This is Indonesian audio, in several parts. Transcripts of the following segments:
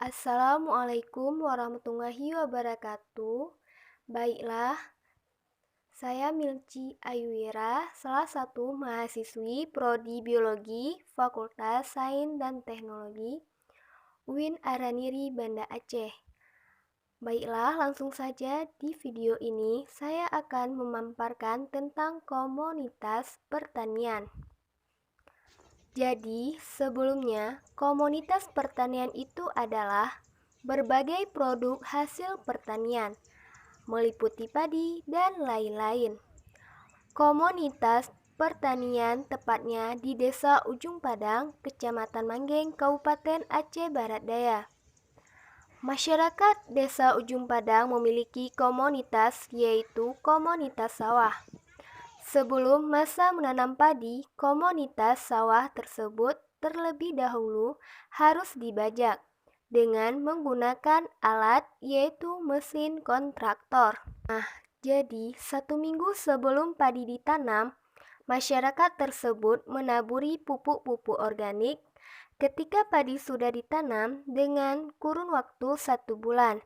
Assalamualaikum warahmatullahi wabarakatuh. Baiklah, saya Milci Ayuwira, salah satu mahasiswi Prodi Biologi Fakultas Sains dan Teknologi UIN Araniri Banda Aceh. Baiklah, langsung saja di video ini saya akan memaparkan tentang komunitas pertanian. Jadi, sebelumnya, komunitas pertanian itu adalah berbagai produk hasil pertanian, meliputi padi dan lain-lain. Komunitas pertanian tepatnya di Desa Ujung Padang, Kecamatan Manggeng, Kabupaten Aceh Barat Daya. Masyarakat Desa Ujung Padang memiliki komunitas, yaitu komunitas sawah. Sebelum masa menanam padi, komunitas sawah tersebut terlebih dahulu harus dibajak dengan menggunakan alat yaitu mesin kontraktor. Jadi 1 minggu sebelum padi ditanam, masyarakat tersebut menaburi pupuk-pupuk organik. Ketika padi sudah ditanam dengan kurun waktu 1 bulan,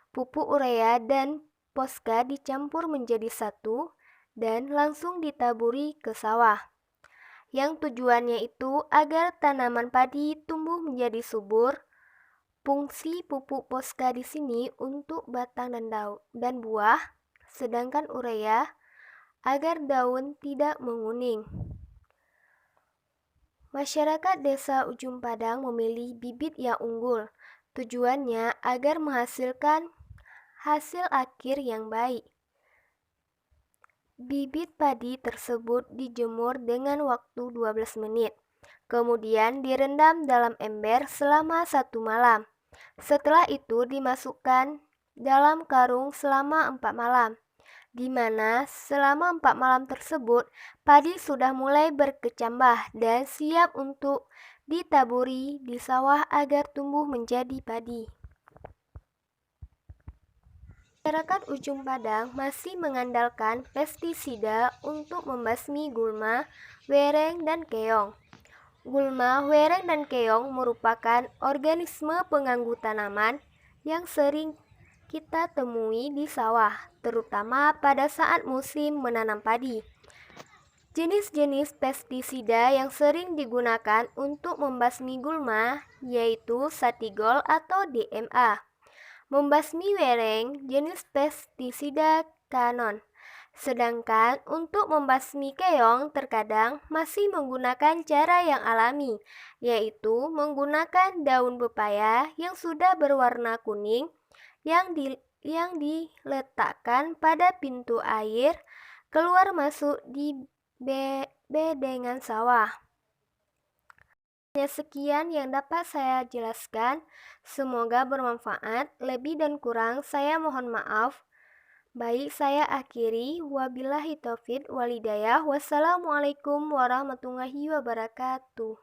pupuk urea dan poska dicampur menjadi satu dan langsung ditaburi ke sawah. Yang tujuannya itu agar tanaman padi tumbuh menjadi subur. Fungsi pupuk poska di sini untuk batang dan daun dan buah, sedangkan urea agar daun tidak menguning. Masyarakat Desa Ujung Padang memilih bibit yang unggul. Tujuannya agar menghasilkan hasil akhir yang baik. Bibit padi tersebut dijemur dengan waktu 12 menit, kemudian direndam dalam ember selama 1 malam. Setelah itu dimasukkan dalam karung selama 4 malam, di mana selama 4 malam tersebut padi sudah mulai berkecambah dan siap untuk ditaburi di sawah agar tumbuh menjadi padi. Masyarakat Ujung Padang masih mengandalkan pestisida untuk membasmi gulma, wereng, dan keong. Gulma, wereng, dan keong merupakan organisme pengganggu tanaman yang sering kita temui di sawah, terutama pada saat musim menanam padi. Jenis-jenis pestisida yang sering digunakan untuk membasmi gulma yaitu Satigol atau DMA. Membasmi wereng jenis pestisida Canon. Sedangkan untuk membasmi keong terkadang masih menggunakan cara yang alami, yaitu menggunakan daun pepaya yang sudah berwarna kuning yang diletakkan pada pintu air keluar masuk di bedengan sawah. Sekian yang dapat saya jelaskan, semoga bermanfaat. Lebih dan kurang saya mohon maaf. Baik, saya akhiri. Wabillahi taufiq walhidayah. Wassalamualaikum warahmatullahi wabarakatuh.